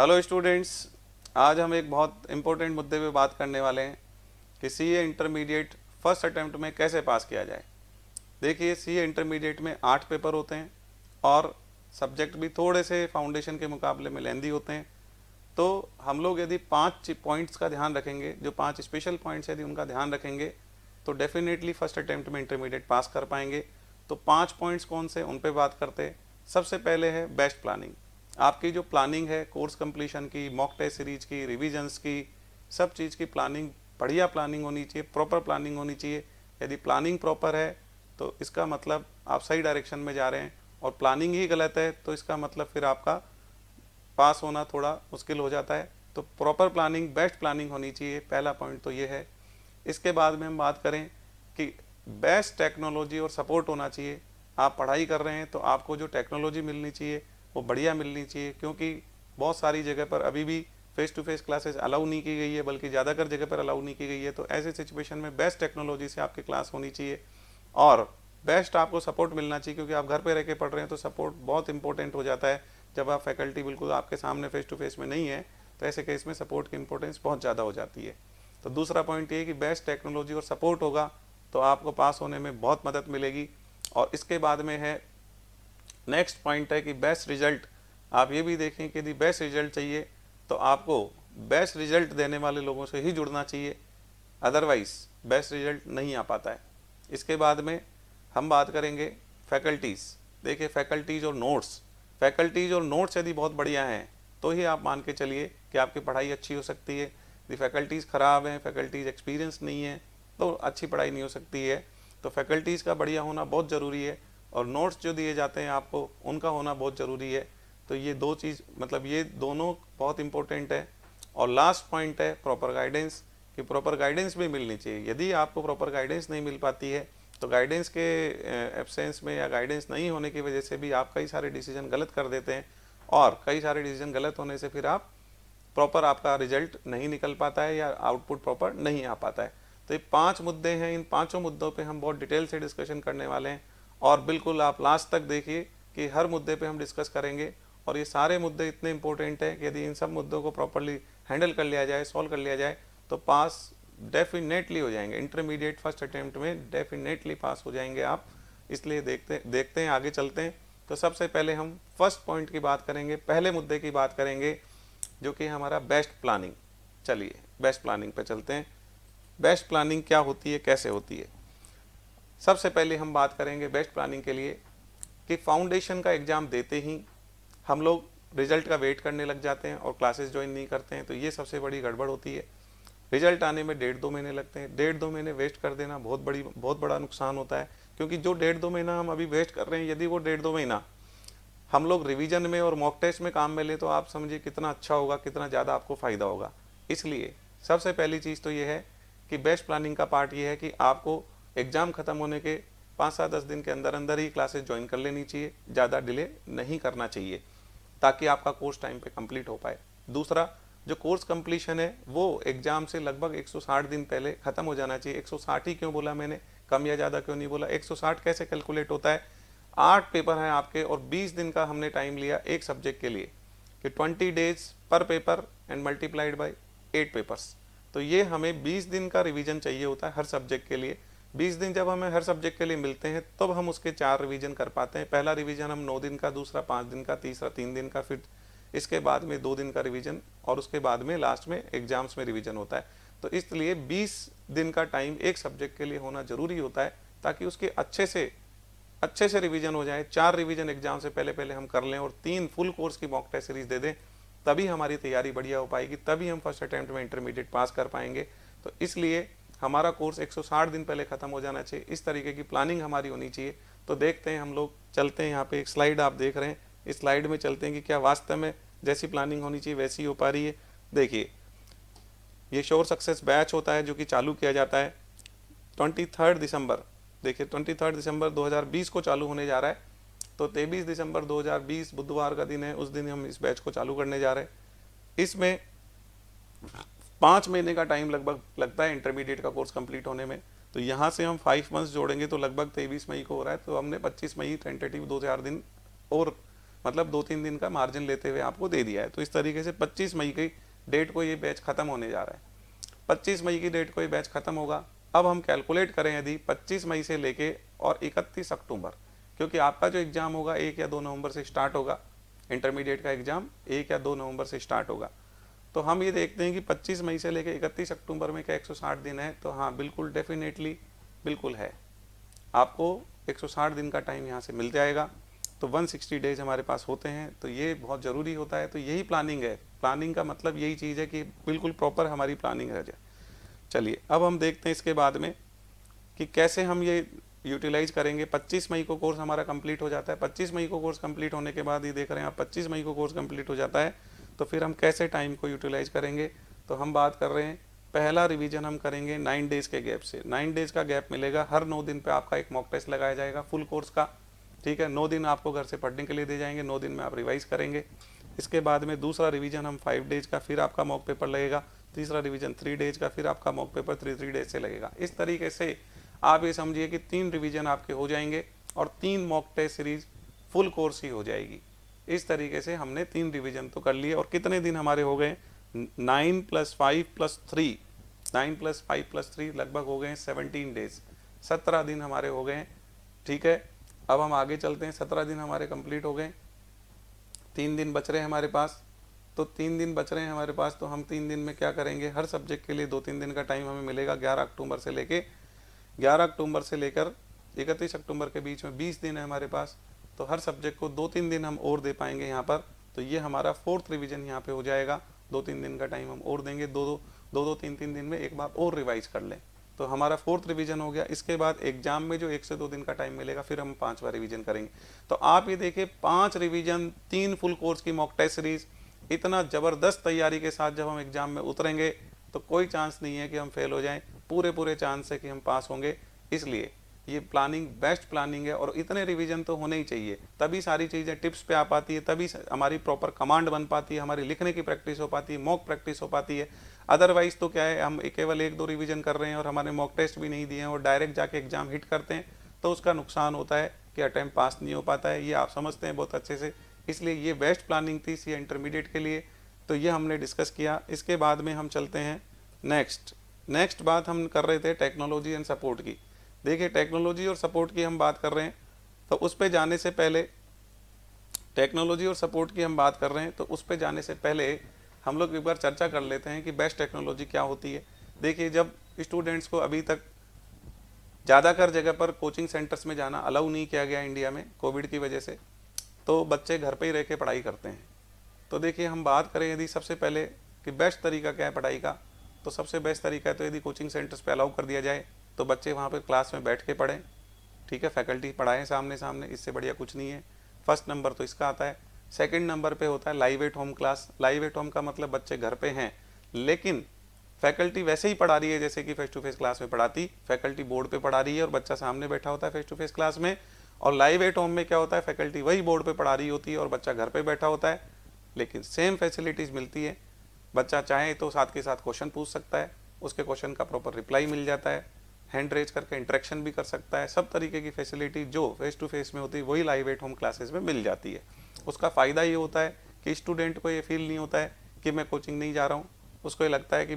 Hello students, आज हम एक बहुत इम्पोर्टेंट मुद्दे पे बात करने वाले हैं कि सीए इंटरमीडिएट फर्स्ट अटेम्प्ट में कैसे पास किया जाए। देखिए, सीए इंटरमीडिएट में 8 पेपर होते हैं और सब्जेक्ट भी थोड़े से फाउंडेशन के मुकाबले में लेंदी होते हैं। तो हम लोग यदि 5 पॉइंट्स का ध्यान रखेंगे, जो 5 स्पेशल पॉइंट्स यदि उनका ध्यान रखेंगे तो डेफिनेटली फर्स्ट अटेम्प्ट में इंटरमीडिएट पास कर पाएंगे। तो 5 पॉइंट्स कौन से, उन पे बात करते हैं। सबसे पहले है बेस्ट प्लानिंग। आपकी जो प्लानिंग है कोर्स कंप्लीशन की, मॉक टेस्ट सीरीज की, रिविजन्स की, सब चीज़ की प्लानिंग, बढ़िया प्लानिंग होनी चाहिए, प्रॉपर प्लानिंग होनी चाहिए। यदि प्लानिंग प्रॉपर है तो इसका मतलब आप सही डायरेक्शन में जा रहे हैं, और प्लानिंग ही गलत है तो इसका मतलब फिर आपका पास होना थोड़ा मुश्किल हो जाता है। तो प्रॉपर प्लानिंग, बेस्ट प्लानिंग होनी चाहिए, पहला पॉइंट तो ये है। इसके बाद में हम बात करें कि बेस्ट टेक्नोलॉजी और सपोर्ट होना चाहिए। आप पढ़ाई कर रहे हैं तो आपको जो टेक्नोलॉजी मिलनी चाहिए वो बढ़िया मिलनी चाहिए, क्योंकि बहुत सारी जगह पर अभी भी face to face classes allow नहीं की गई है, बल्कि ज़्यादातर जगह पर अलाउ नहीं की गई है। तो ऐसे सिचुएशन में बेस्ट टेक्नोलॉजी से आपकी क्लास होनी चाहिए और बेस्ट आपको सपोर्ट मिलना चाहिए, क्योंकि आप घर पे रह के पढ़ रहे हैं तो सपोर्ट बहुत इंपॉर्टेंट हो जाता है। जब आप फैकल्टी बिल्कुल आपके सामने फेस टू फेस में नहीं है तो ऐसे केस में सपोर्ट की इंपॉर्टेंस बहुत ज़्यादा हो जाती है। तो दूसरा पॉइंट ये कि बेस्ट टेक्नोलॉजी और सपोर्ट होगा तो आपको पास होने में बहुत मदद मिलेगी। और इसके बाद में है नेक्स्ट पॉइंट है कि बेस्ट रिजल्ट। आप ये भी देखें कि यदि बेस्ट रिजल्ट चाहिए तो आपको बेस्ट रिजल्ट देने वाले लोगों से ही जुड़ना चाहिए, अदरवाइज बेस्ट रिजल्ट नहीं आ पाता है। इसके बाद में हम बात करेंगे फैकल्टीज़। देखिए, फैकल्टीज़ और नोट्स यदि बहुत बढ़िया हैं तो ही आप मान के चलिए कि आपकी पढ़ाई अच्छी हो सकती है। यदि फैकल्टीज़ ख़राब हैं, फैकल्टीज़ एक्सपीरियंस नहीं है, तो अच्छी पढ़ाई नहीं हो सकती है। तो फैकल्टीज़ का बढ़िया होना बहुत ज़रूरी है, और नोट्स जो दिए जाते हैं आपको उनका होना बहुत ज़रूरी है। तो ये दो चीज़, मतलब ये दोनों बहुत इंपॉर्टेंट है। और लास्ट पॉइंट है प्रॉपर गाइडेंस, कि प्रॉपर गाइडेंस भी मिलनी चाहिए। यदि आपको प्रॉपर गाइडेंस नहीं मिल पाती है तो गाइडेंस के एब्सेंस में या गाइडेंस नहीं होने की वजह से भी आप कई सारे डिसीजन गलत कर देते हैं, और कई सारे डिसीजन गलत होने से फिर आप प्रॉपर आपका रिजल्ट नहीं निकल पाता है या आउटपुट प्रॉपर नहीं आ पाता है। तो ये 5 मुद्दे हैं, इन 5 मुद्दों पे हम बहुत डिटेल से डिस्कशन करने वाले हैं, और बिल्कुल आप लास्ट तक देखिए कि हर मुद्दे पे हम डिस्कस करेंगे। और ये सारे मुद्दे इतने इंपॉर्टेंट हैं कि यदि इन सब मुद्दों को प्रॉपरली हैंडल कर लिया जाए, सॉल्व कर लिया जाए, तो पास डेफिनेटली हो जाएंगे। इंटरमीडिएट फर्स्ट अटेम्प्ट में डेफिनेटली पास हो जाएंगे आप। इसलिए देखते हैं आगे चलते हैं। तो सबसे पहले हम फर्स्ट पॉइंट की बात करेंगे, पहले मुद्दे की बात करेंगे, जो कि हमारा बेस्ट प्लानिंग। चलिए बेस्ट प्लानिंग पे चलते हैं। बेस्ट प्लानिंग क्या होती है, कैसे होती है। सबसे पहले हम बात करेंगे बेस्ट प्लानिंग के लिए कि फाउंडेशन का एग्ज़ाम देते ही हम लोग रिजल्ट का वेट करने लग जाते हैं और क्लासेस ज्वाइन नहीं करते हैं। तो ये सबसे बड़ी गड़बड़ होती है। रिजल्ट आने में 1.5-2 महीने लगते हैं। 1.5-2 महीने वेस्ट कर देना बहुत बड़ा नुकसान होता है, क्योंकि जो 1.5-2 महीना हम अभी वेस्ट कर रहे हैं, यदि वो 1.5-2 महीना हम लोग रिवीजन में और मॉक टेस्ट में काम में लें तो आप समझिए कितना अच्छा होगा, कितना ज़्यादा आपको फ़ायदा होगा। इसलिए सबसे पहली चीज़ तो ये है कि बेस्ट प्लानिंग का पार्ट ये है कि आपको एग्ज़ाम ख़त्म होने के 5-7-10 दिन के अंदर अंदर ही क्लासेस ज्वाइन कर लेनी चाहिए, ज़्यादा डिले नहीं करना चाहिए, ताकि आपका कोर्स टाइम पे कंप्लीट हो पाए। दूसरा, जो कोर्स कंप्लीशन है वो एग्ज़ाम से लगभग 160 दिन पहले ख़त्म हो जाना चाहिए। 160 ही क्यों बोला मैंने, कम या ज़्यादा क्यों नहीं बोला। 160 कैसे कैलकुलेट होता है, 8 पेपर हैं आपके और 20 दिन का हमने टाइम लिया एक सब्जेक्ट के लिए, कि 20 डेज पर paper and multiplied by 8 papers. तो ये हमें 20 दिन का रिवीजन चाहिए होता है हर सब्जेक्ट के लिए। 20 दिन जब हमें हर सब्जेक्ट के लिए मिलते हैं तब हम उसके 4 रिवीजन कर पाते हैं। पहला रिवीजन हम 9 दिन का, दूसरा 5 दिन का, तीसरा 3 दिन का, फिर इसके बाद में 2 दिन का रिवीजन, और उसके बाद में लास्ट में एग्जाम्स में रिवीजन होता है। तो इसलिए 20 दिन का टाइम एक सब्जेक्ट के लिए होना जरूरी होता है, ताकि उसके अच्छे से रिवीजन हो जाए। 4 रिवीजन एग्जाम से पहले पहले हम कर लें और 3 फुल कोर्स की मॉक टेस्ट सीरीज दे दें, तभी हमारी तैयारी बढ़िया हो पाएगी, तभी हम फर्स्ट अटेम्प्ट में इंटरमीडिएट पास कर पाएंगे। तो इसलिए हमारा कोर्स 160 दिन पहले ख़त्म हो जाना चाहिए। इस तरीके की प्लानिंग हमारी होनी चाहिए। तो देखते हैं, हम लोग चलते हैं। यहाँ पे एक स्लाइड आप देख रहे हैं, इस स्लाइड में चलते हैं कि क्या वास्तव में जैसी प्लानिंग होनी चाहिए वैसी हो पा रही है। देखिए, ये श्योर सक्सेस बैच होता है जो कि चालू किया जाता है 23 दिसंबर। देखिए 23 दिसंबर 2020 को चालू होने जा रहा है। तो 23 दिसंबर 2020 बुधवार का दिन है, उस दिन हम इस बैच को चालू करने जा रहे हैं। इसमें 5 महीने का टाइम लगभग लगता है इंटरमीडिएट का कोर्स कंप्लीट होने में। तो यहाँ से हम 5 मंथ्स जोड़ेंगे तो लगभग 23 मई को हो रहा है। तो हमने 25 मई टेंटेटिव 2-4 दिन और मतलब 2-3 दिन का मार्जिन लेते हुए आपको दे दिया है। तो इस तरीके से 25 मई की डेट को ये बैच ख़त्म होने जा रहा है। 25 मई की डेट को ये बैच ख़त्म होगा। अब हम कैलकुलेट करें यदि 25 मई से लेके और 31 अक्टूबर, क्योंकि आपका जो एग्ज़ाम होगा 1 या 2 नवंबर से स्टार्ट होगा, इंटरमीडिएट का एग्ज़ाम 1 या 2 नवंबर से स्टार्ट होगा। तो हम ये देखते हैं कि 25 मई से लेकर 31 अक्टूबर में क्या 160 दिन है? तो हाँ, बिल्कुल डेफिनेटली बिल्कुल है। आपको 160 दिन का टाइम यहाँ से मिल जाएगा। तो 160 डेज हमारे पास होते हैं। तो ये बहुत ज़रूरी होता है। तो यही प्लानिंग है। प्लानिंग का मतलब यही चीज़ है कि बिल्कुल प्रॉपर हमारी प्लानिंग रह जाए। चलिए अब हम देखते हैं इसके बाद में कि कैसे हम ये यूटिलाइज करेंगे। 25 मई को कोर्स हमारा कंप्लीट हो जाता है। 25 मई को कोर्स कंप्लीट होने के बाद ये देख रहे हैं आप, 25 मई को कोर्स कंप्लीट हो जाता है। तो फिर हम कैसे टाइम को यूटिलाइज करेंगे? तो हम बात कर रहे हैं, पहला रिवीजन हम करेंगे 9 डेज़ के गैप से। 9 डेज़ का गैप मिलेगा। हर 9 दिन पे आपका एक मॉक टेस्ट लगाया जाएगा फुल कोर्स का। ठीक है, 9 दिन आपको घर से पढ़ने के लिए दे जाएंगे, 9 दिन में आप रिवाइज करेंगे। इसके बाद में दूसरा रिवीजन हम 5 डेज़ का, फिर आपका मॉक पेपर लगेगा। तीसरा रिवीजन 3 डेज़ का, फिर आपका मॉक पेपर 3 डेज से लगेगा। इस तरीके से आप ये समझिए कि 3 रिवीजन आपके हो जाएंगे और 3 mock test series full course ही हो जाएगी। इस तरीके से हमने 3 रिवीजन तो कर लिए। और कितने दिन हमारे हो गए? 9 + 5 + 3, 9 + 5 + 3 लगभग हो गए 17 डेज, 17 दिन हमारे हो गए। ठीक है, अब हम आगे चलते हैं। 17 दिन हमारे कंप्लीट हो गए। 3 दिन बच रहे हैं हमारे पास। तो 3 दिन बच रहे हैं हमारे पास। तो हम 3 दिन में क्या करेंगे? हर सब्जेक्ट के लिए 2-3 दिन का टाइम हमें मिलेगा। 11 अक्टूबर से लेकर 31 अक्टूबर के बीच में 20 दिन है हमारे पास। तो हर सब्जेक्ट को 2-3 दिन हम और दे पाएंगे यहाँ पर। तो ये हमारा 4th रिवीजन यहाँ पे हो जाएगा। 2-3 दिन का टाइम हम और देंगे। 2-3 दिन में एक बार और रिवाइज कर लें। तो हमारा 4th रिवीजन हो गया। इसके बाद एग्जाम में जो 1 से 2 दिन का टाइम मिलेगा, फिर हम 5वां रिवीजन करेंगे। तो आप ये देखिए, 5 रिवीजन, 3 फुल कोर्स की मॉक टेस्ट सीरीज, इतना ज़बरदस्त तैयारी के साथ जब हम एग्जाम में उतरेंगे तो कोई चांस नहीं है कि हम फेल हो जाएं। पूरे चांस है कि हम पास होंगे। इसलिए ये प्लानिंग बेस्ट प्लानिंग है। और इतने रिवीजन तो होने ही चाहिए, तभी सारी चीज़ें टिप्स पे आ पाती है, तभी हमारी प्रॉपर कमांड बन पाती है, हमारी लिखने की प्रैक्टिस हो पाती है, मॉक प्रैक्टिस हो पाती है। अदरवाइज तो क्या है, हम केवल 1-2 रिवीजन कर रहे हैं और हमारे मॉक टेस्ट भी नहीं दिए हैं और डायरेक्ट जाके एग्जाम हिट करते हैं, तो उसका नुकसान होता है कि अटैम्प्ट पास नहीं हो पाता है। ये आप समझते हैं बहुत अच्छे से। इसलिए ये बेस्ट प्लानिंग थी सी इंटरमीडिएट के लिए। तो ये हमने डिस्कस किया। इसके बाद में हम चलते हैं नेक्स्ट बात हम कर रहे थे टेक्नोलॉजी एंड सपोर्ट की। देखिए, टेक्नोलॉजी और सपोर्ट की हम बात कर रहे हैं। तो उस पे जाने से पहले, टेक्नोलॉजी और सपोर्ट की हम बात कर रहे हैं, तो उस पे जाने से पहले हम लोग एक बार चर्चा कर लेते हैं कि बेस्ट टेक्नोलॉजी क्या होती है। देखिए, जब स्टूडेंट्स को अभी तक ज़्यादातर जगह पर कोचिंग सेंटर्स में जाना अलाउ नहीं किया गया इंडिया में कोविड की वजह से, तो बच्चे घर पे ही रह के पढ़ाई करते हैं। तो देखिए, हम बात करें यदि सबसे पहले कि बेस्ट तरीका क्या है पढ़ाई का, तो सबसे बेस्ट तरीका है तो यदि कोचिंग सेंटर्स पे अलाउ कर दिया जाए तो बच्चे वहाँ पे क्लास में बैठ के पढ़ें। ठीक है, फैकल्टी पढ़ाएं सामने सामने, इससे बढ़िया कुछ नहीं है। फर्स्ट नंबर तो इसका आता है। सेकंड नंबर पे होता है live at home class. Live at home का मतलब बच्चे घर पे हैं लेकिन फैकल्टी वैसे ही पढ़ा रही है जैसे कि फेस टू फेस क्लास में पढ़ाती। फैकल्टी बोर्ड पे पढ़ा रही है और बच्चा सामने बैठा होता है फेस टू फेस क्लास में। और लाइव एट होम में क्या होता है, फैकल्टी वही बोर्ड पे पढ़ा रही होती है और बच्चा घर पे बैठा होता है, लेकिन सेम फैसिलिटीज़ मिलती है। बच्चा चाहे तो साथ के साथ क्वेश्चन पूछ सकता है, उसके क्वेश्चन का प्रॉपर रिप्लाई मिल जाता है, हैंड रेज करके इंटरेक्शन भी कर सकता है। सब तरीके की फैसिलिटी जो फेस टू फेस में होती है वही लाइव एट होम क्लासेस में मिल जाती है। उसका फ़ायदा ये होता है कि स्टूडेंट को ये फील नहीं होता है कि मैं कोचिंग नहीं जा रहा हूँ। उसको ये लगता है कि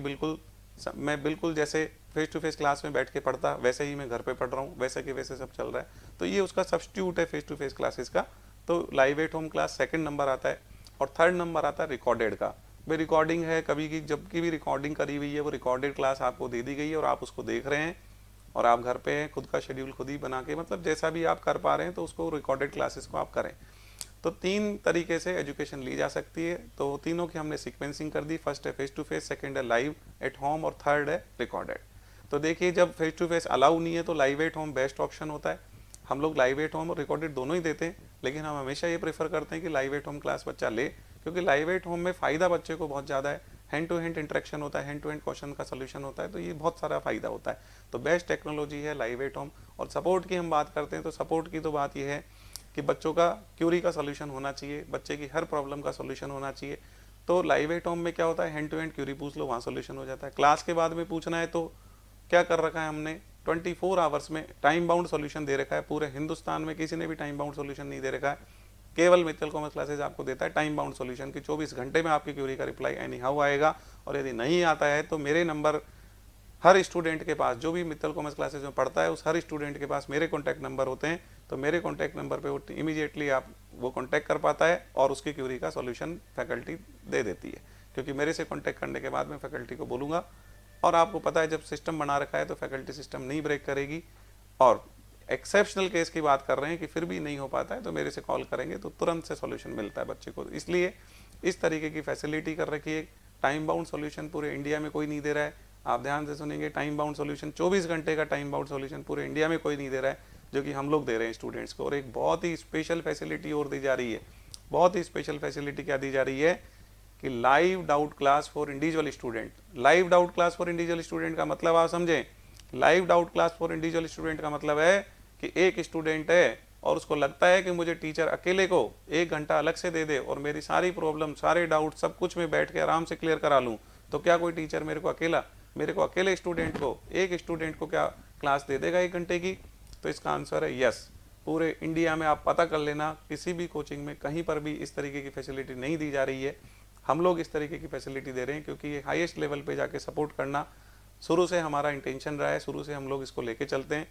मैं बिल्कुल जैसे फेस टू फेस क्लास में बैठ के पढ़ता वैसे ही मैं घर पे पढ़ रहा हूँ, वैसे के वैसे सब चल रहा है। तो ये उसका सब्स्टिट्यूट है फेस टू फेस क्लासेस का। तो live at home class second number आता है। और थर्ड नंबर आता है रिकॉर्डेड का। भाई रिकॉर्डिंग है, कभी की जब की भी रिकॉर्डिंग करी हुई है वो रिकॉर्डेड क्लास आपको दे दी गई है और आप उसको देख रहे हैं और आप घर पे हैं, खुद का शेड्यूल खुद ही बना के, मतलब जैसा भी आप कर पा रहे हैं तो उसको रिकॉर्डेड क्लासेस को आप करें। तो 3 तरीके से एजुकेशन ली जा सकती है। तो तीनों की हमने सीक्वेंसिंग कर दी। फर्स्ट है फेस टू फेस, सेकंड है लाइव एट होम और थर्ड है रिकॉर्डेड। तो देखिए, जब फेस टू फेस अलाउ नहीं है तो live at home best option होता है। हम लोग लाइव एट होम और रिकॉर्डेड दोनों ही देते हैं, लेकिन हम हमेशा ये प्रेफर करते हैं कि लाइव एट होम क्लास बच्चा ले, क्योंकि लाइव एट होम में फ़ायदा बच्चे को बहुत ज़्यादा है। हैंड टू हैंड इंटरेक्शन होता है, हैंड टू हैंड क्वेश्चन का सोल्यूशन होता है, तो ये बहुत सारा फ़ायदा होता है। तो बेस्ट टेक्नोलॉजी है लाइव एट होम। और सपोर्ट की हम बात करते हैं तो सपोर्ट की तो बात यह है कि बच्चों का क्यूरी का सोल्यूशन होना चाहिए, बच्चे की हर प्रॉब्लम का सोल्यूशन होना चाहिए। तो लाइव एट होम में क्या होता है, हैंड टू हैंड क्यूरी पूछ लो, वहाँ सोल्यूशन हो जाता है। क्लास के बाद में पूछना है तो क्या कर रखा है हमने, 24 आवर्स में टाइम बाउंड सोल्यूशन दे रखा है। पूरे हिंदुस्तान में किसी ने भी टाइम बाउंड सोल्यूशन नहीं दे रखा है। केवल मित्तल कॉमर्स क्लासेज आपको देता है टाइम बाउंड सॉल्यूशन की 24 घंटे में आपकी क्यूरी का रिप्लाई एनी हाउ आएगा। और यदि नहीं आता है तो मेरे नंबर हर स्टूडेंट के पास, जो भी मित्तल कॉमर्स क्लासेज में पढ़ता है उस हर स्टूडेंट के पास मेरे कॉन्टैक्ट नंबर होते हैं। तो मेरे कॉन्टैक्ट नंबर पे वो इमीडिएटली आप वो कॉन्टैक्ट कर पाता है और उसकी क्यूरी का सॉल्यूशन फैकल्टी दे देती है, क्योंकि मेरे से कॉन्टैक्ट करने के बाद मैं फैकल्टी को बोलूँगा। और आपको पता है जब सिस्टम बना रखा है तो फैकल्टी सिस्टम नहीं ब्रेक करेगी। और एक्सेप्शनल केस की बात कर रहे हैं कि फिर भी नहीं हो पाता है तो मेरे से कॉल करेंगे तो तुरंत से सॉल्यूशन मिलता है बच्चे को। इसलिए इस तरीके की फैसिलिटी कर रखी है। टाइम बाउंड सॉल्यूशन पूरे इंडिया में कोई नहीं दे रहा है। आप ध्यान से सुनेंगे, टाइम बाउंड सॉल्यूशन 24 घंटे का टाइम बाउंड सॉल्यूशन पूरे इंडिया में कोई नहीं दे रहा है, जो कि हम लोग दे रहे हैं स्टूडेंट्स को। और एक बहुत ही स्पेशल फैसिलिटी और दी जा रही है। बहुत ही स्पेशल फैसिलिटी क्या दी जा रही है कि live doubt class for individual student. Live doubt class for individual student का मतलब आप समझें, live doubt class for individual student का मतलब है कि एक स्टूडेंट है और उसको लगता है कि मुझे टीचर अकेले को 1 घंटा अलग से दे दे और मेरी सारी प्रॉब्लम, सारे डाउट, सब कुछ मैं बैठ के आराम से क्लियर करा लूँ, तो क्या कोई टीचर मेरे को अकेले स्टूडेंट को, एक स्टूडेंट को क्या क्लास दे देगा 1 घंटे की? तो इसका आंसर है यस। पूरे इंडिया में आप पता कर लेना, किसी भी कोचिंग में कहीं पर भी इस तरीके की फैसिलिटी नहीं दी जा रही है। हम लोग इस तरीके की फैसिलिटी दे रहे हैं क्योंकि ये हाईएस्ट लेवल पे जाके सपोर्ट करना शुरू से हमारा इंटेंशन रहा है, शुरू से हम लोग इसको लेके चलते हैं।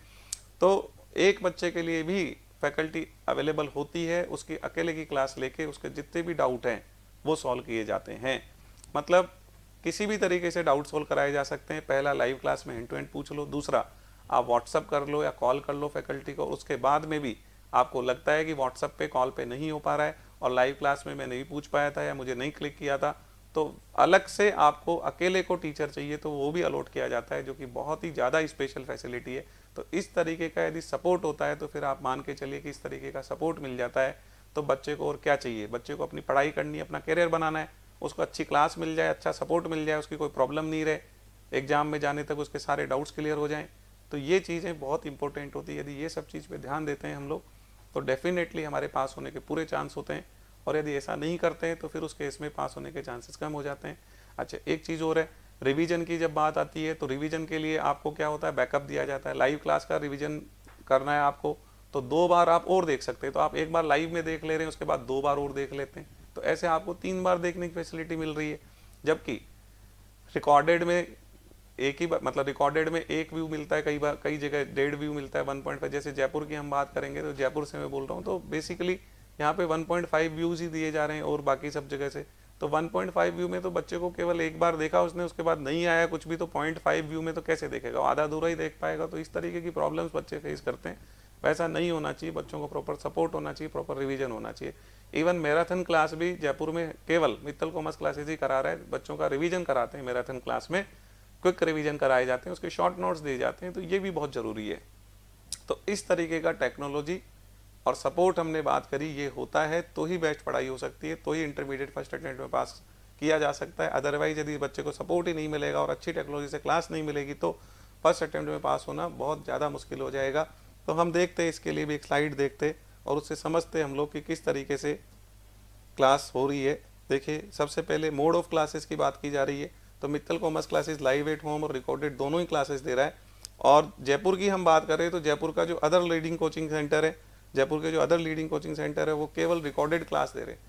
तो एक बच्चे के लिए भी फैकल्टी अवेलेबल होती है, उसकी अकेले की क्लास लेके उसके जितने भी डाउट हैं वो सॉल्व किए जाते हैं। मतलब किसी भी तरीके से डाउट सॉल्व कराए जा सकते हैं। पहला, लाइव क्लास में एंड टू एंड पूछ लो। दूसरा, आप व्हाट्सअप कर लो या कॉल कर लो फैकल्टी को। उसके बाद में भी आपको लगता है कि व्हाट्सअप पे, कॉल पे नहीं हो पा रहा है और लाइव क्लास में मैं नहीं पूछ पाया था या मुझे नहीं क्लिक किया था, तो अलग से आपको अकेले को टीचर चाहिए तो वो भी अलॉट किया जाता है, जो कि बहुत ही ज़्यादा स्पेशल फैसिलिटी है। तो इस तरीके का यदि सपोर्ट होता है तो फिर आप मान के चलिए कि इस तरीके का सपोर्ट मिल जाता है तो बच्चे को और क्या चाहिए। बच्चे को अपनी पढ़ाई करनी है, अपना करियर बनाना है, उसको अच्छी क्लास मिल जाए, अच्छा सपोर्ट मिल जाए, उसकी कोई प्रॉब्लम नहीं रहे, एग्जाम में जाने तक उसके सारे डाउट्स क्लियर हो जाएं। तो ये चीज़ें बहुत इंपॉर्टेंट होती है। यदि ये सब चीज़ पे ध्यान देते हैं हम लोग तो डेफिनेटली हमारे पास होने के पूरे चांस होते हैं। और यदि ऐसा नहीं करते हैं तो फिर उस केस में पास होने के चांसेस कम हो जाते हैं। अच्छा, एक चीज़ और है, रिवीजन की जब बात आती है तो रिवीजन के लिए आपको क्या होता है, बैकअप दिया जाता है। लाइव क्लास का रिवीजन करना है आपको तो 2 बार आप और देख सकते हैं। तो आप 1 बार लाइव में देख ले रहे हैं, उसके बाद 2 बार और देख लेते हैं, तो ऐसे आपको 3 बार देखने की फैसिलिटी मिल रही है। जबकि रिकॉर्डेड में एक ही मतलब रिकॉर्डेड में 1 व्यू मिलता है, कई बार कई जगह 1.5 व्यू मिलता है, 1.5। जैसे जयपुर की हम बात करेंगे तो जयपुर से मैं बोल रहा हूँ, तो बेसिकली यहाँ पे 1.5 व्यूज ही दिए जा रहे हैं और बाकी सब जगह से। तो 1.5 व्यू में तो बच्चे को केवल 1 बार देखा उसने, उसके बाद नहीं आया कुछ भी, तो 0.5 व्यू में तो कैसे देखेगा, आधा अधूरा ही देख पाएगा। तो इस तरीके की प्रॉब्लम्स बच्चे फेस करते हैं। वैसा नहीं होना चाहिए, बच्चों को प्रॉपर सपोर्ट होना चाहिए, प्रॉपर रिवीजन होना चाहिए। इवन मैराथन क्लास भी जयपुर में केवल मित्तल कॉमर्स क्लासेज ही करा रहा है, बच्चों का रिवीजन कराते हैं। मैराथन क्लास में क्विक रिवीजन कराए जाते हैं, उसके शॉर्ट नोट्स दिए जाते हैं, तो ये भी बहुत ज़रूरी है। तो इस तरीके का टेक्नोलॉजी और सपोर्ट हमने बात करी, ये होता है तो ही बेस्ट पढ़ाई हो सकती है, तो ही इंटरमीडिएट फर्स्ट अटेम्प्ट में पास किया जा सकता है। अदरवाइज यदि बच्चे को सपोर्ट ही नहीं मिलेगा और अच्छी टेक्नोलॉजी से क्लास नहीं मिलेगी तो फर्स्ट अटेम्प्ट में पास होना बहुत ज़्यादा मुश्किल हो जाएगा। तो हम देखते इसके लिए भी एक स्लाइड देखते और उससे समझते हम लोग कि किस तरीके से क्लास हो रही है। देखिए, सबसे पहले मोड ऑफ क्लासेस की बात की जा रही है। तो Mittal commerce classes live at home और रिकॉर्डेड दोनों ही क्लासेस दे रहा है। और जयपुर की हम बात करें तो जयपुर का जो अदर लीडिंग कोचिंग सेंटर है, जयपुर के जो अदर लीडिंग कोचिंग सेंटर है वो केवल रिकॉर्डेड क्लास दे रहे हैं।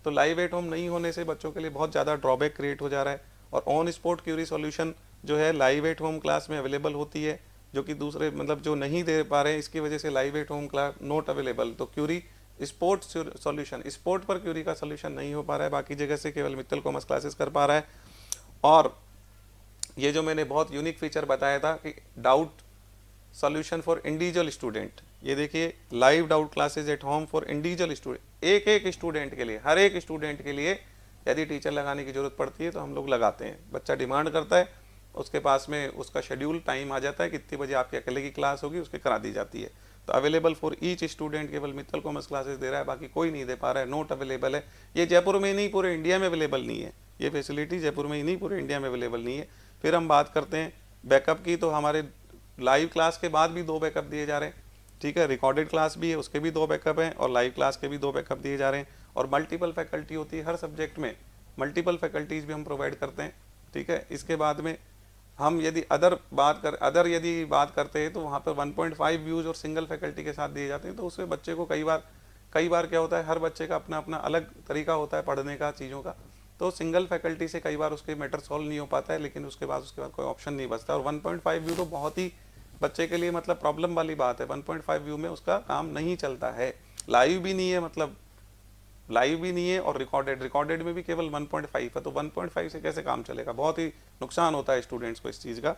तो लाइव एट होम नहीं होने से बच्चों के लिए बहुत ज़्यादा ड्रॉबैक क्रिएट हो जा रहा है। और ऑन स्पॉट क्यूरी सॉल्यूशन जो है लाइव एट होम क्लास में अवेलेबल होती है, जो कि दूसरे मतलब जो नहीं दे पा रहे हैं, इसकी वजह से live at home class not available. तो क्यूरी स्पोर्ट सॉल्यूशन, स्पोर्ट पर क्यूरी का सॉल्यूशन नहीं हो पा रहा है, बाकी जगह से केवल मित्तल कॉमर्स क्लासेस कर पा रहा है। और ये जो मैंने बहुत यूनिक फीचर बताया था कि doubt solution for individual student, ये देखिए, live doubt classes at home for individual student. एक एक स्टूडेंट के लिए, हर एक स्टूडेंट के लिए यदि टीचर लगाने की जरूरत पड़ती है तो हम लोग लगाते हैं। बच्चा डिमांड करता है, उसके पास में उसका शेड्यूल टाइम आ जाता है, कितनी बजे आपके अकेले की क्लास होगी, उसके करा दी जाती है। तो अवेलेबल फॉर ईच स्टूडेंट केवल मित्तल कॉमर्स क्लासेस दे रहा है, बाकी कोई नहीं दे पा रहा है, नोट अवेलेबल है। ये जयपुर में ही नहीं, पूरे इंडिया में अवेलेबल नहीं है। ये फैसिलिटी जयपुर में ही नहीं, पूरे इंडिया में अवेलेबल नहीं है। फिर हम बात करते हैं बैकअप की, तो हमारे लाइव क्लास के बाद भी 2 बैकअप दिए जा रहे हैं, ठीक है। रिकॉर्डेड क्लास भी है, उसके भी 2 बैकअप हैं, और लाइव क्लास के भी 2 बैकअप दिए जा रहे हैं। और मल्टीपल फैकल्टी होती है हर सब्जेक्ट में, मल्टीपल फैकल्टीज़ भी हम प्रोवाइड करते हैं, ठीक है। इसके बाद में हम यदि अदर बात करते हैं तो वहाँ पर 1.5 व्यूज़ और सिंगल फैकल्टी के साथ दिए जाते हैं। तो उसमें बच्चे को कई बार कई बार क्या होता है, हर बच्चे का अपना अपना अलग तरीका होता है पढ़ने का, चीज़ों का, तो सिंगल फैकल्टी से कई बार उसके मैटर सॉल्व नहीं हो पाता है, लेकिन उसके बाद कोई ऑप्शन नहीं बचता। और 1.5 व्यू तो बहुत ही बच्चे के लिए मतलब प्रॉब्लम वाली बात है। 1.5 व्यू में उसका काम नहीं चलता है, लाइव भी नहीं है, मतलब लाइव भी नहीं है, और रिकॉर्डेड में भी केवल 1.5 है, तो 1.5 से कैसे काम चलेगा, बहुत ही नुकसान होता है स्टूडेंट्स को इस चीज़ का।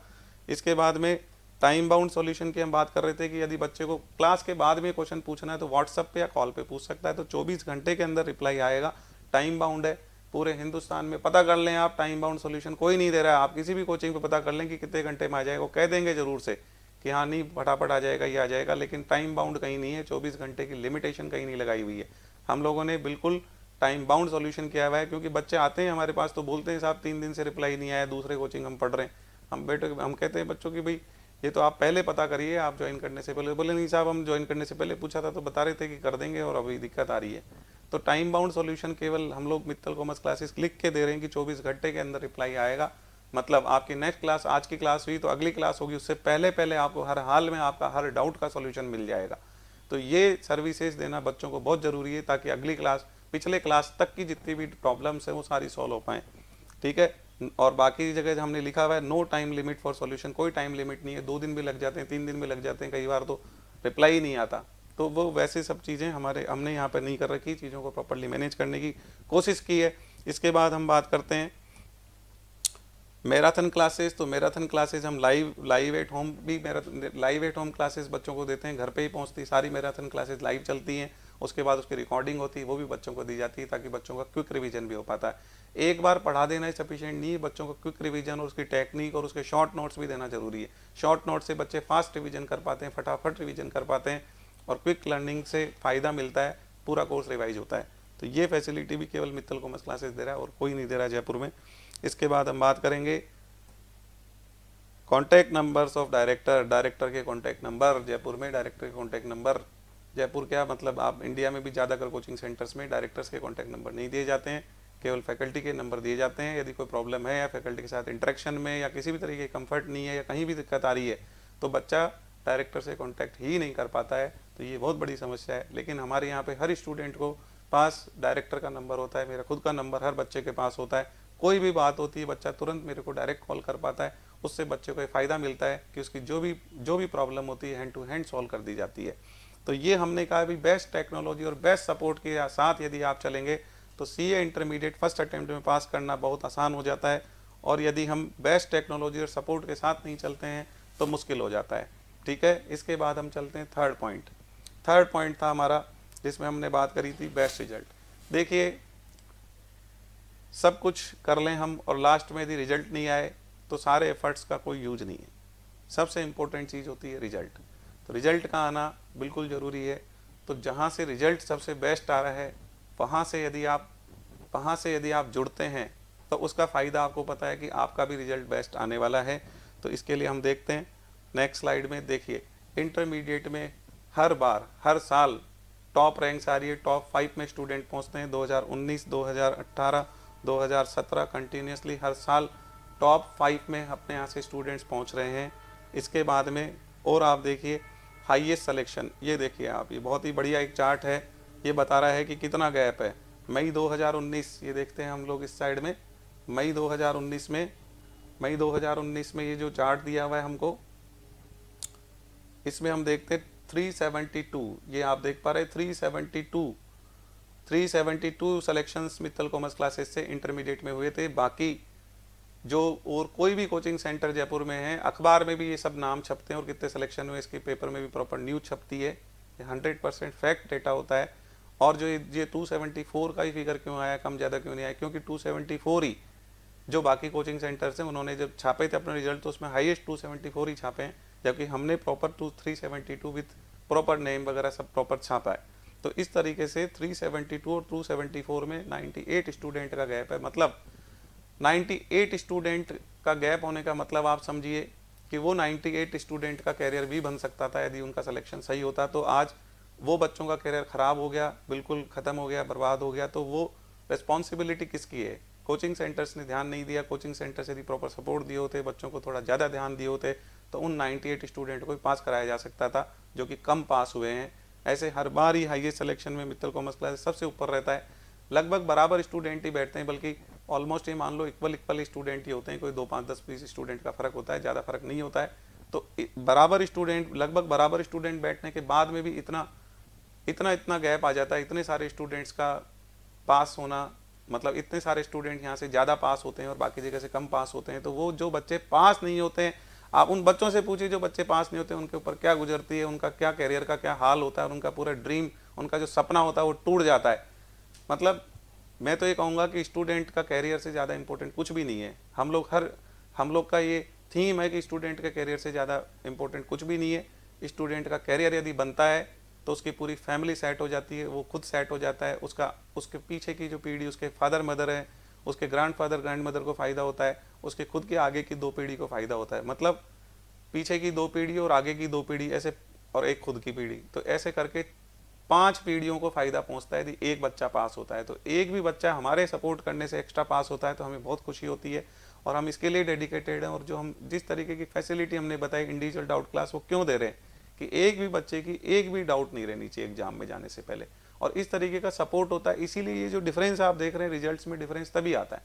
इसके बाद में टाइम बाउंड सॉल्यूशन की हम बात कर रहे थे कि यदि बच्चे को क्लास के बाद में क्वेश्चन पूछना है तो व्हाट्सएप पे या कॉल पे पूछ सकता है, तो 24 घंटे के अंदर रिप्लाई आएगा। टाइम बाउंड है, पूरे हिंदुस्तान में पता कर लें आप, टाइम बाउंड सॉल्यूशन कोई नहीं दे रहा है। आप किसी भी कोचिंग पे पता कर लें कि कितने घंटे में आ जाएगा, वो कह देंगे जरूर से कि हाँ नहीं फटाफट आ जाएगा, ये आ जाएगा, लेकिन टाइम बाउंड कहीं नहीं है, 24 घंटे की लिमिटेशन कहीं नहीं लगाई हुई है। हम लोगों ने बिल्कुल टाइम बाउंड सॉल्यूशन किया हुआ है, क्योंकि बच्चे आते हैं हमारे पास तो बोलते हैं साहब 3 दिन से रिप्लाई नहीं आया, दूसरे कोचिंग हम पढ़ रहे हैं। हम कहते हैं बच्चों की भाई ये तो आप पहले पता करिए, आप ज्वाइन करने से पहले। बोले नहीं साहब हम ज्वाइन करने से पहले पूछा था तो बता रहे थे कि कर देंगे, और अभी दिक्कत आ रही है। तो टाइम बाउंड सॉल्यूशन केवल हम लोग मित्तल कॉमर्स क्लासेस लिख के दे रहे हैं कि 24 घंटे के अंदर रिप्लाई आएगा। मतलब आपकी नेक्स्ट क्लास, आज की क्लास हुई तो अगली क्लास होगी, उससे पहले पहले आपको हर हाल में आपका हर डाउट का सॉल्यूशन मिल जाएगा। तो ये सर्विसेज देना बच्चों को बहुत ज़रूरी है, ताकि अगली क्लास, पिछले क्लास तक की जितनी भी प्रॉब्लम्स हैं वो सारी सॉल्व हो पाएँ, ठीक है। और बाकी जगह हमने लिखा हुआ है no time limit for solution, कोई टाइम लिमिट नहीं है, 2 दिन भी लग जाते हैं, 3 दिन भी लग जाते हैं, कई बार तो रिप्लाई ही नहीं आता। तो वो वैसे सब चीज़ें हमने यहाँ पर नहीं कर रखी, चीज़ों को प्रॉपर्ली मैनेज करने की कोशिश की है। इसके बाद हम बात करते हैं मैराथन क्लासेस। तो मैराथन क्लासेस हम लाइव एट होम भी लाइव एट होम क्लासेस बच्चों को देते हैं, घर पे ही पहुंचती सारी मैराथन क्लासेस लाइव चलती हैं। उसके बाद उसकी रिकॉर्डिंग होती है, वो भी बच्चों को दी जाती है, ताकि बच्चों का क्विक रिवीजन भी हो पाता है। एक बार पढ़ा देना ही सफिशिएंट नहीं है, बच्चों को क्विक रिवीजन और उसकी टेक्निक और उसके शॉर्ट नोट्स भी देना जरूरी है। शॉर्ट नोट से बच्चे फास्ट रिवीजन कर पाते हैं, फटाफट रिवीजन कर पाते हैं, और क्विक लर्निंग से फ़ायदा मिलता है, पूरा कोर्स रिवाइज होता है। तो ये फैसिलिटी भी केवल मित्तल कॉमर्स क्लासेस दे रहा है और कोई नहीं दे रहा है जयपुर में। इसके बाद हम बात करेंगे कॉन्टैक्ट नंबर्स ऑफ डायरेक्टर के कॉन्टैक्ट नंबर। जयपुर में डायरेक्टर के कॉन्टैक्ट नंबर, जयपुर क्या मतलब आप इंडिया में भी ज़्यादातर कोचिंग सेंटर्स में डायरेक्टर्स के कॉन्टैक्ट नंबर नहीं दिए जाते हैं, केवल फैकल्टी के नंबर दिए जाते हैं। यदि कोई प्रॉब्लम है या फैकल्टी के साथ इंटरेक्शन में या किसी भी तरीके की कंफर्ट नहीं है या कहीं भी दिक्कत आ रही है, तो बच्चा डायरेक्टर से कॉन्टैक्ट ही नहीं कर पाता है। तो ये बहुत बड़ी समस्या है। लेकिन हमारे यहाँ पे हर स्टूडेंट को पास डायरेक्टर का नंबर होता है, मेरा खुद का नंबर हर बच्चे के पास होता है। कोई भी बात होती है बच्चा तुरंत मेरे को डायरेक्ट कॉल कर पाता है, उससे बच्चे को फ़ायदा मिलता है कि उसकी जो भी प्रॉब्लम होती है हैंड टू हैंड सॉल्व कर दी जाती है। तो ये हमने कहा भी बेस्ट टेक्नोलॉजी और बेस्ट सपोर्ट के साथ यदि आप चलेंगे तो सीए इंटरमीडिएट फर्स्ट अटेम्प्ट में पास करना बहुत आसान हो जाता है, और यदि हम बेस्ट टेक्नोलॉजी और सपोर्ट के साथ नहीं चलते हैं तो मुश्किल हो जाता है, ठीक है। इसके बाद हम चलते हैं थर्ड पॉइंट था हमारा, जिसमें हमने बात करी थी बेस्ट रिजल्ट। देखिए सब कुछ कर लें हम और लास्ट में यदि रिजल्ट नहीं आए तो सारे एफर्ट्स का कोई यूज नहीं है। सबसे इम्पोर्टेंट चीज़ होती है रिजल्ट। तो रिजल्ट का आना बिल्कुल ज़रूरी है। तो जहाँ से रिजल्ट सबसे बेस्ट आ रहा है वहाँ से यदि आप जुड़ते हैं तो उसका फ़ायदा आपको पता है कि आपका भी रिजल्ट बेस्ट आने वाला है। तो इसके लिए हम देखते हैं नेक्स्ट स्लाइड में। देखिए इंटरमीडिएट में हर साल टॉप रैंक्स आ रही है, टॉप 5 में स्टूडेंट पहुँचते हैं। 2019, 2018, 2017 कंटिन्यूसली हर साल टॉप 5 में अपने यहाँ से स्टूडेंट्स पहुँच रहे हैं। इसके बाद में और आप देखिए हाईएस्ट सिलेक्शन, ये देखिए आप, ये बहुत ही बढ़िया एक चार्ट है, ये बता रहा है कि कितना गैप है। मई 2019, ये देखते हैं हम लोग इस साइड में, मई 2019 में ये जो चार्ट दिया हुआ है हमको, इसमें हम देखते हैं 372, ये आप देख पा रहे हैं 372 सिलेक्शंस मित्तल कॉमर्स क्लासेस से इंटरमीडिएट में हुए थे। बाकी जो और कोई भी कोचिंग सेंटर जयपुर में है, अखबार में भी ये सब नाम छपते हैं और कितने सिलेक्शन हुए इसके पेपर में भी प्रॉपर न्यूज छपती है। ये 100% फैक्ट डेटा होता है। और जो ये 274 का ही फिगर क्यों आया, कम ज़्यादा क्यों नहीं आया, क्योंकि 274 ही जो बाकी कोचिंग सेंटर्स हैं उन्होंने जब छापे थे अपने रिजल्ट तो उसमें हाईएस्ट 274 ही छापे हैं, जबकि हमने प्रॉपर 372 विथ प्रॉपर नेम वगैरह सब प्रॉपर छापा है। तो इस तरीके से 372 और 274 में 98 स्टूडेंट का गैप है। मतलब 98 स्टूडेंट का गैप होने का मतलब आप समझिए कि वो 98 स्टूडेंट का कैरियर भी बन सकता था यदि उनका सिलेक्शन सही होता। तो आज वो बच्चों का कैरियर ख़राब हो गया, बिल्कुल ख़त्म हो गया, बर्बाद हो गया। तो वो रिस्पॉन्सिबिलिटी किसकी है? कोचिंग सेंटर्स ने ध्यान नहीं दिया। कोचिंग सेंटर्स यदि प्रॉपर सपोर्ट दिए होते, बच्चों को थोड़ा ज़्यादा ध्यान दिए होते, तो उन 98 स्टूडेंट को पास कराया जा सकता था जो कि कम पास हुए हैं। ऐसे हर बार ही हाईएस्ट सिलेक्शन में मित्तल कॉमर्स क्लासेस सबसे ऊपर रहता है। लगभग बराबर स्टूडेंट ही बैठते हैं, बल्कि ऑलमोस्ट ये मान लो इक्वल स्टूडेंट ही होते हैं, कोई 2 5 10 20 स्टूडेंट का फर्क होता है, ज़्यादा फर्क नहीं होता है। तो बराबर स्टूडेंट, लगभग बराबर स्टूडेंट बैठने के बाद में भी इतना इतना गैप आ जाता है, इतने सारे स्टूडेंट्स का पास होना, मतलब इतने सारे स्टूडेंट यहाँ से ज़्यादा पास होते हैं और बाकी जगह से कम पास होते हैं। तो वो जो बच्चे पास नहीं होते हैं, आप उन बच्चों से पूछिए जो बच्चे पास नहीं होते हैं, उनके ऊपर क्या गुजरती है, उनका क्या करियर का क्या हाल होता है, और उनका पूरा ड्रीम, उनका जो सपना होता है वो टूट जाता है। मतलब मैं तो ये कहूँगा कि स्टूडेंट का कैरियर से ज़्यादा इंपॉर्टेंट कुछ भी नहीं है। हम लोग का ये थीम है कि स्टूडेंट के कैरियर से ज़्यादा इंपॉर्टेंट कुछ भी नहीं है। स्टूडेंट का कैरियर यदि बनता है तो उसकी पूरी फैमिली सेट हो जाती है, वो खुद सेट हो जाता है, उसके पीछे की जो पीढ़ी, उसके फादर मदर है, उसके ग्रैंडफादर ग्रैंडमदर को फ़ायदा होता है, उसके खुद के आगे की 2 पीढ़ी को फ़ायदा होता है। मतलब पीछे की 2 पीढ़ी और आगे की 2 पीढ़ी ऐसे, और एक खुद की पीढ़ी, तो ऐसे करके 5 पीढ़ियों को फ़ायदा पहुंचता है यदि एक बच्चा पास होता है। तो एक भी बच्चा हमारे सपोर्ट करने से एक्स्ट्रा पास होता है तो हमें बहुत खुशी होती है, और हम इसके लिए डेडिकेटेड हैं। और जो हम जिस तरीके की फैसिलिटी हमने बताई इंडिविजुअल डाउट क्लास, वो क्यों दे रहे हैं कि एक भी बच्चे की एक भी डाउट नहीं रहनी चाहिए एग्जाम में जाने से पहले, और इस तरीके का सपोर्ट होता है। इसीलिए ये जो डिफरेंस आप देख रहे हैं रिजल्ट्स में, डिफरेंस तभी आता है।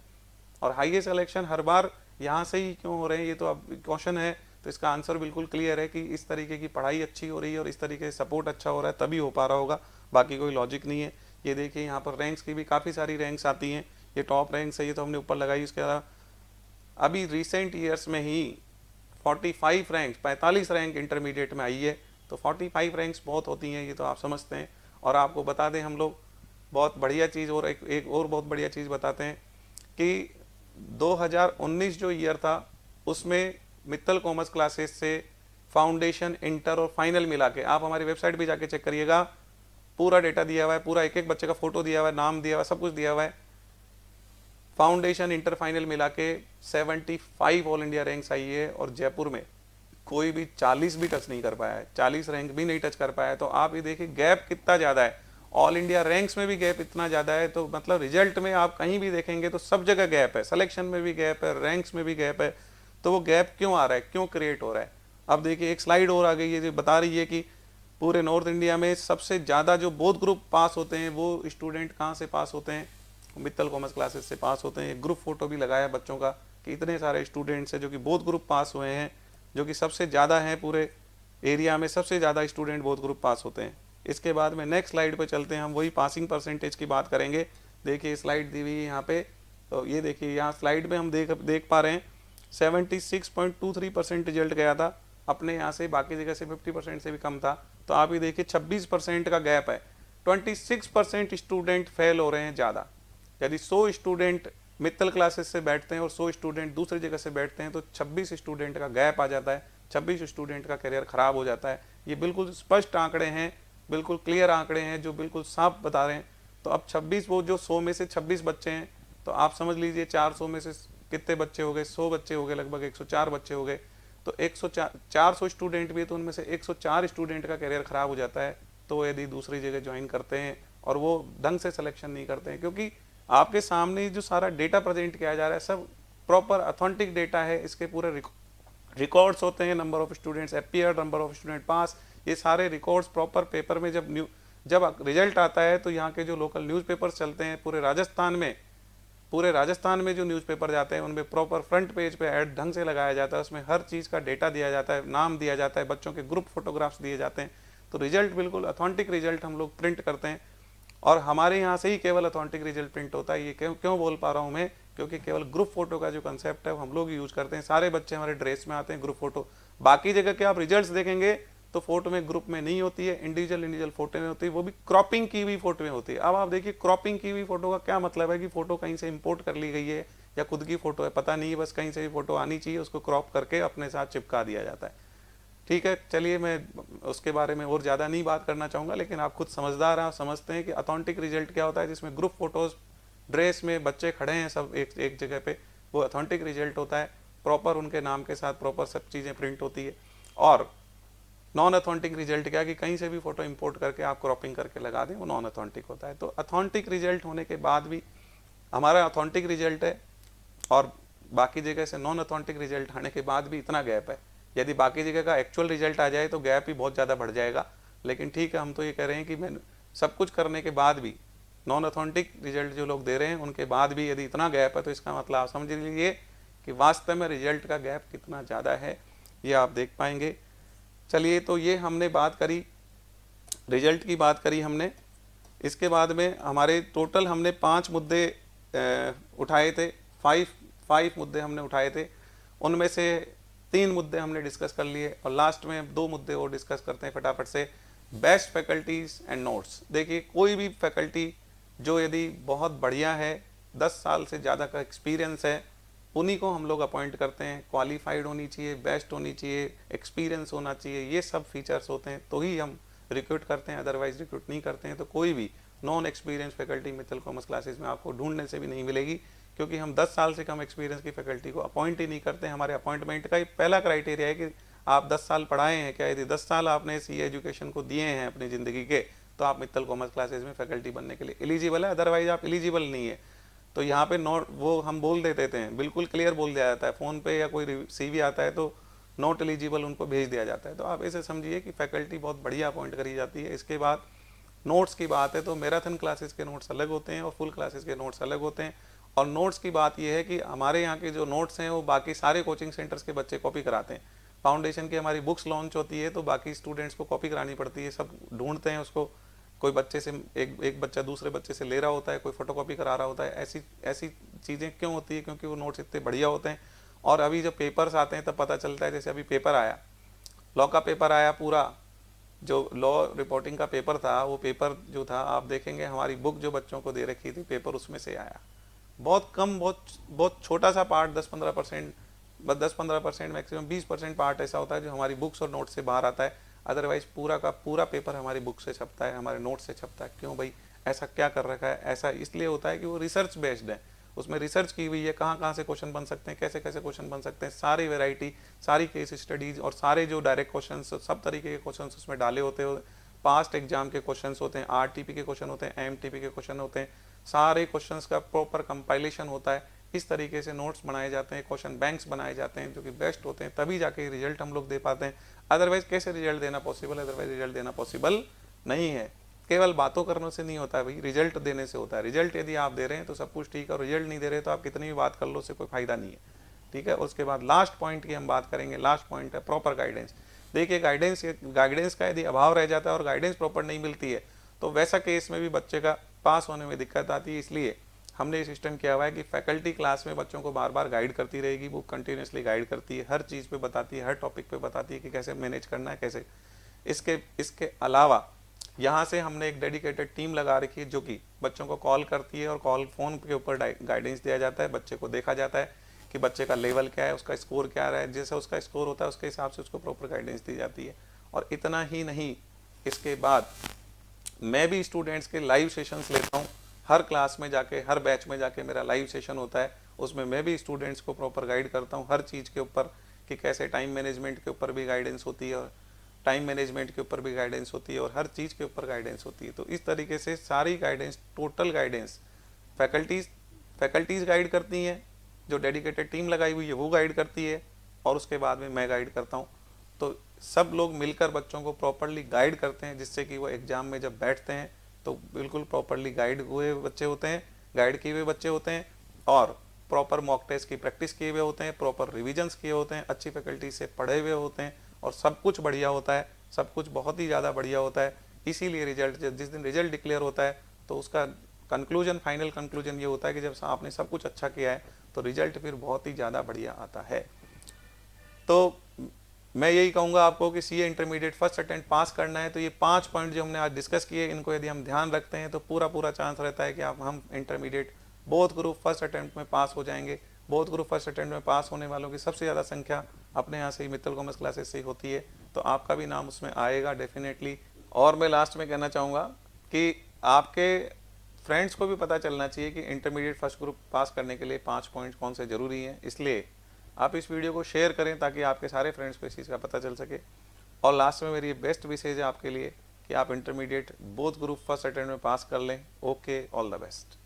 और हाईएस्ट सिलेक्शन हर बार यहाँ से ही क्यों हो रहे हैं, ये तो अब क्वेश्चन है, तो इसका आंसर बिल्कुल क्लियर है कि इस तरीके की पढ़ाई अच्छी हो रही है और इस तरीके से सपोर्ट अच्छा हो रहा है, तभी हो पा रहा होगा, बाकी कोई लॉजिक नहीं है। ये देखिए यहाँ पर रैंक्स की भी काफ़ी सारी रैंक्स आती हैं, ये टॉप रैंक्स है, ये तो हमने ऊपर लगाई। उसके अलावा अभी रिसेंट ईयर्स में ही 45 रैंक इंटरमीडिएट में आई है। तो 45 रैंक्स बहुत होती हैं, ये तो आप समझते हैं। और आपको बता दें हम लोग बहुत बढ़िया चीज़, और एक और बहुत बढ़िया चीज़ बताते हैं कि 2019 जो ईयर था उसमें मित्तल कॉमर्स क्लासेस से फाउंडेशन, इंटर और फाइनल मिला के, आप हमारी वेबसाइट भी जाके चेक करिएगा, पूरा डेटा दिया हुआ है, पूरा एक एक बच्चे का फोटो दिया हुआ है, नाम दिया हुआ है, सब कुछ दिया हुआ है। फाउंडेशन, इंटर, फाइनल मिला के 75 ऑल इंडिया रैंक्स आई है, और जयपुर में कोई भी 40 भी टच नहीं कर पाया है, 40 रैंक भी नहीं टच कर पाया है। तो आप ये देखिए गैप कितना ज़्यादा है, ऑल इंडिया रैंक्स में भी गैप इतना ज़्यादा है। तो मतलब रिजल्ट में आप कहीं भी देखेंगे तो सब जगह गैप है, सिलेक्शन में भी गैप है, रैंक्स में भी गैप है। तो वो गैप क्यों आ रहा है, क्यों क्रिएट हो रहा है? अब देखिए एक स्लाइड और आ गई है जो बता रही है कि पूरे नॉर्थ इंडिया में सबसे ज़्यादा जो बोथ ग्रुप पास होते हैं, वो स्टूडेंट कहाँ से पास होते हैं, मित्तल कॉमर्स क्लासेस से पास होते हैं। ग्रुप फोटो भी लगाया बच्चों का कि इतने सारे स्टूडेंट्स हैं जो कि बोथ ग्रुप पास हुए हैं, जो कि सबसे ज़्यादा हैं पूरे एरिया में, सबसे ज़्यादा स्टूडेंट बोथ ग्रुप पास होते हैं। इसके बाद में नेक्स्ट स्लाइड पे चलते हैं, हम वही पासिंग परसेंटेज की बात करेंगे। देखिए स्लाइड दी हुई है यहाँ पे, तो ये देखिए यहाँ स्लाइड में हम देख पा रहे हैं 76.23% रिजल्ट गया था अपने यहाँ से, बाकी जगह से 50% से भी कम था। तो आप ये देखिए 26% का गैप है, 26% स्टूडेंट फेल हो रहे हैं ज़्यादा। यदि 100 स्टूडेंट मित्तल क्लासेस से बैठते हैं और 100 स्टूडेंट दूसरी जगह से बैठते हैं तो 26 स्टूडेंट का गैप आ जाता है, 26 स्टूडेंट का करियर खराब हो जाता है। ये बिल्कुल स्पष्ट आंकड़े हैं, बिल्कुल क्लियर आंकड़े हैं जो बिल्कुल साफ बता रहे हैं। तो अब 26, वो जो 100 में से 26 बच्चे हैं, तो आप समझ लीजिए 400 में से कितने बच्चे हो गए, 100 बच्चे हो गए, लगभग 104 बच्चे हो गए। तो 400 स्टूडेंट भी, तो उनमें से 104 स्टूडेंट का करियर खराब हो जाता है। तो यदि दूसरी जगह ज्वाइन करते हैं और वो ढंग से सिलेक्शन नहीं करते हैं, क्योंकि आपके सामने जो सारा डेटा प्रेजेंट किया जा रहा है सब प्रॉपर ऑथेंटिक डेटा है, इसके पूरे रिकॉर्ड्स होते हैं, number of students appear, number of student पास, ये सारे रिकॉर्ड्स प्रॉपर पेपर में जब रिजल्ट आता है तो यहाँ के जो लोकल न्यूज़पेपर्स चलते हैं पूरे राजस्थान में जो न्यूज़पेपर जाते हैं उनमें प्रॉपर फ्रंट पेज पे ऐड ढंग से लगाया जाता है, उसमें हर चीज़ का डेटा दिया जाता है, नाम दिया जाता है, बच्चों के ग्रुप फोटोग्राफ्स दिए जाते हैं। तो रिजल्ट बिल्कुल ऑथेंटिक रिजल्ट हम लोग प्रिंट करते हैं, और हमारे यहाँ से ही केवल ऑथेंटिक रिजल्ट प्रिंट होता है। ये क्यों बोल पा रहा हूँ मैं, क्योंकि केवल ग्रुप फोटो का जो कंसेप्ट है वो हम लोग यूज़ करते हैं। सारे बच्चे हमारे ड्रेस में आते हैं ग्रुप फोटो, बाकी जगह के आप रिजल्ट्स देखेंगे तो फोटो में ग्रुप में नहीं होती है, इंडिविजुअल फोटो में होती है, वो भी क्रॉपिंग की हुई फोटो में होती है। अब आप देखिए क्रॉपिंग की हुई फोटो का क्या मतलब है कि फोटो कहीं से इंपोर्ट कर ली गई है या खुद की फोटो है, पता नहीं है, बस कहीं से भी फोटो आनी चाहिए, उसको क्रॉप करके अपने साथ चिपका दिया जाता है। ठीक है, चलिए मैं उसके बारे में और ज़्यादा नहीं बात करना चाहूँगा, लेकिन आप खुद समझदार हैं, आप समझते हैं कि ऑथेंटिक रिजल्ट क्या होता है, जिसमें ग्रुप फोटोज़ ड्रेस में बच्चे खड़े हैं सब एक जगह पे, वो ऑथेंटिक रिजल्ट होता है। प्रॉपर उनके नाम के साथ प्रॉपर सब चीज़ें प्रिंट होती है। और नॉन ऑथेंटिक रिजल्ट क्या कि कहीं से भी फोटो इंपोर्ट करके आप क्रॉपिंग करके लगा दें, वो नॉन ऑथेंटिक होता है। तो ऑथेंटिक रिजल्ट होने के बाद भी हमारा ऑथेंटिक रिजल्ट है और बाकी जगह से नॉन ऑथेंटिक रिजल्ट आने के बाद भी इतना गैप है। यदि बाकी जगह का एक्चुअल रिजल्ट आ जाए तो गैप ही बहुत ज़्यादा बढ़ जाएगा। लेकिन ठीक है, हम तो ये कह रहे हैं कि मैं सब कुछ करने के बाद भी नॉन ऑथेंटिक रिजल्ट जो लोग दे रहे हैं उनके बाद भी यदि इतना गैप है तो इसका मतलब आप समझ लीजिए कि वास्तव में रिजल्ट का गैप कितना ज़्यादा है, ये आप देख पाएंगे। चलिए, तो ये हमने बात करी, रिजल्ट की बात करी हमने। इसके बाद में हमारे टोटल हमने 5 मुद्दे उठाए थे, 5 मुद्दे हमने उठाए थे। उनमें से 3 मुद्दे हमने डिस्कस कर लिए और लास्ट में 2 मुद्दे और डिस्कस करते हैं फटाफट से। Best faculties and notes. देखिए, कोई भी फैकल्टी जो यदि बहुत बढ़िया है, 10 साल से ज़्यादा का एक्सपीरियंस है, उन्हीं को हम लोग अपॉइंट करते हैं। क्वालिफाइड होनी चाहिए, बेस्ट होनी चाहिए, एक्सपीरियंस होना चाहिए, ये सब फीचर्स होते हैं तो ही हम रिक्रूट करते हैं, अदरवाइज रिक्रूट नहीं करते हैं। तो कोई भी non experience faculty Mittal commerce classes में आपको ढूंढने से भी नहीं मिलेगी, क्योंकि हम 10 साल से कम एक्सपीरियंस की फैकल्टी को अपॉइंट ही नहीं करते। हमारे अपॉइंटमेंट का पहला क्राइटेरिया है कि आप 10 साल पढ़ाए हैं क्या। यदि 10 साल आपने सी एजुकेशन को दिए हैं अपनी ज़िंदगी के, तो आप मित्तल कॉमर्स क्लासेज में फैकल्टी बनने के लिए एलिजिबल है, अदरवाइज आप एलिजिबल नहीं है। तो यहाँ पे नोट वो हम बोल देते हैं, बिल्कुल क्लियर बोल दिया जाता है फ़ोन पे, या कोई CV आता है तो नॉट एलिजिबल उनको भेज दिया जाता है। तो आप ऐसे समझिए कि फैकल्टी बहुत बढ़िया अपॉइंट करी जाती है। इसके बाद नोट्स की बात है तो मैराथन क्लासेस के नोट्स अलग होते हैं और फुल क्लासेस के नोट्स अलग होते हैं। और नोट्स की बात यह है कि हमारे यहाँ के जो नोट्स हैं वो बाकी सारे कोचिंग सेंटर्स के बच्चे कॉपी कराते हैं। फाउंडेशन की हमारी बुक्स लॉन्च होती है तो बाकी स्टूडेंट्स को कॉपी करानी पड़ती है, सब ढूंढते हैं उसको। कोई बच्चे से एक बच्चा दूसरे बच्चे से ले रहा होता है, कोई फोटोकॉपी करा रहा होता है। ऐसी चीज़ें क्यों होती है? क्योंकि वो नोट्स इतने बढ़िया होते हैं। और अभी जब पेपर्स आते हैं तब पता चलता है, जैसे अभी पेपर आया, लॉ का पेपर आया, पूरा जो लॉ रिपोर्टिंग का पेपर था, वो पेपर जो था आप देखेंगे हमारी बुक जो बच्चों को दे रखी थी, पेपर उसमें से आया। बहुत कम, बहुत छोटा सा पार्ट, 10-15% मैक्सिमम 20% पार्ट ऐसा होता है जो हमारी बुक्स और नोट से बाहर आता है। अदरवाइज पूरा का पूरा पेपर हमारी बुक से छपता है, हमारे नोट से छपता है। क्यों भाई, ऐसा क्या कर रखा है? ऐसा इसलिए होता है कि वो रिसर्च बेस्ड है, उसमें रिसर्च की हुई है, कहाँ कहाँ से क्वेश्चन बन सकते हैं, कैसे कैसे क्वेश्चन बन सकते हैं, सारी वैरायटी, सारी केस स्टडीज और सारे जो डायरेक्ट क्वेश्चन, सब तरीके के क्वेश्चन उसमें डाले होते हैं। पास्ट एग्जाम के क्वेश्चन होते हैं, RTP के क्वेश्चन होते हैं, MTP के क्वेश्चन होते हैं, सारे क्वेश्चंस का प्रॉपर कंपाइलेशन होता है। इस तरीके से नोट्स बनाए जाते हैं, क्वेश्चन बैंक्स बनाए जाते हैं जो कि बेस्ट होते हैं, तभी जाके रिजल्ट हम लोग दे पाते हैं। अदरवाइज कैसे रिजल्ट देना पॉसिबल है? अदरवाइज रिजल्ट देना पॉसिबल नहीं है। केवल बातों करने से नहीं होता है भाई, रिजल्ट देने से होता है। रिजल्ट यदि आप दे रहे हैं तो सब कुछ ठीक है, और रिजल्ट नहीं दे रहे तो आप कितनी भी बात कर लो, उससे कोई फायदा नहीं है। ठीक है। उसके बाद लास्ट पॉइंट की हम बात करेंगे। लास्ट पॉइंट है प्रॉपर गाइडेंस। देखिए, गाइडेंस का यदि अभाव रह जाता है और गाइडेंस प्रॉपर नहीं मिलती है तो वैसा केस में भी बच्चे का पास होने में दिक्कत आती है। इसलिए हमने ये सिस्टम किया हुआ है कि फैकल्टी क्लास में बच्चों को बार बार गाइड करती रहेगी, वो कंटिन्यूसली गाइड करती है, हर चीज़ पे बताती है, हर टॉपिक पे बताती है कि कैसे मैनेज करना है, कैसे। इसके अलावा यहाँ से हमने एक डेडिकेटेड टीम लगा रखी है जो कि बच्चों को कॉल करती है, और फ़ोन के ऊपर गाइडेंस दिया जाता है, बच्चे को देखा जाता है कि बच्चे का लेवल क्या है, उसका स्कोर क्या रहा है। जैसा उसका स्कोर होता है उसके हिसाब से उसको प्रॉपर गाइडेंस दी जाती है। और इतना ही नहीं, इसके बाद मैं भी स्टूडेंट्स के लाइव सेशंस लेता हूँ। हर क्लास में जाके, हर बैच में जाके मेरा लाइव सेशन होता है, उसमें मैं भी स्टूडेंट्स को प्रॉपर गाइड करता हूँ हर चीज़ के ऊपर, कि कैसे टाइम मैनेजमेंट के ऊपर भी गाइडेंस होती है, और टाइम मैनेजमेंट के ऊपर भी गाइडेंस होती है, और हर चीज़ के ऊपर गाइडेंस होती है। तो इस तरीके से सारी guidance, total guidance faculties guide करती हैं, जो डेडिकेटेड टीम लगाई हुई है वो गाइड करती है, और उसके बाद में मैं गाइड करता हूँ। तो सब लोग मिलकर बच्चों को प्रॉपरली गाइड करते हैं, जिससे कि वो एग्ज़ाम में जब बैठते हैं तो बिल्कुल प्रॉपरली गाइड हुए बच्चे होते हैं, गाइड किए हुए बच्चे होते हैं, और प्रॉपर मॉक टेस्ट की प्रैक्टिस किए हुए होते हैं, प्रॉपर रिविजन्स किए होते हैं, अच्छी फैकल्टी से पढ़े हुए होते हैं, और सब कुछ बढ़िया होता है, सब कुछ बहुत ही ज़्यादा बढ़िया होता है। इसीलिए रिजल्ट, जिस दिन रिजल्ट डिक्लेयर होता है तो उसका कंक्लूजन, फाइनल कंक्लूजन ये होता है कि जब आपने सब कुछ अच्छा किया है तो रिजल्ट फिर बहुत ही ज़्यादा बढ़िया आता है। तो मैं यही कहूँगा आपको कि CA इंटरमीडिएट फर्स्ट अटेम्प्ट पास करना है तो ये 5 पॉइंट जो हमने आज डिस्कस किए, इनको यदि हम ध्यान रखते हैं तो पूरा चांस रहता है कि हम intermediate both group first attempt में पास हो जाएंगे। बोथ ग्रुप फर्स्ट अटेम्प्ट में पास होने वालों की सबसे ज़्यादा संख्या अपने यहाँ से ही मित्तल कॉमर्स क्लासेस से ही होती है, तो आपका भी नाम उसमें आएगा डेफिनेटली। और मैं लास्ट में कहना चाहूँगा कि आपके फ्रेंड्स को भी पता चलना चाहिए कि इंटरमीडिएट फर्स्ट ग्रुप पास करने के लिए 5 पॉइंट कौन से ज़रूरी हैं। इसलिए आप इस वीडियो को शेयर करें ताकि आपके सारे फ्रेंड्स को इस चीज़ का पता चल सके। और लास्ट में मेरी बेस्ट विशेष है आपके लिए कि आप intermediate both group first attempt में पास कर लें। Okay, all the best.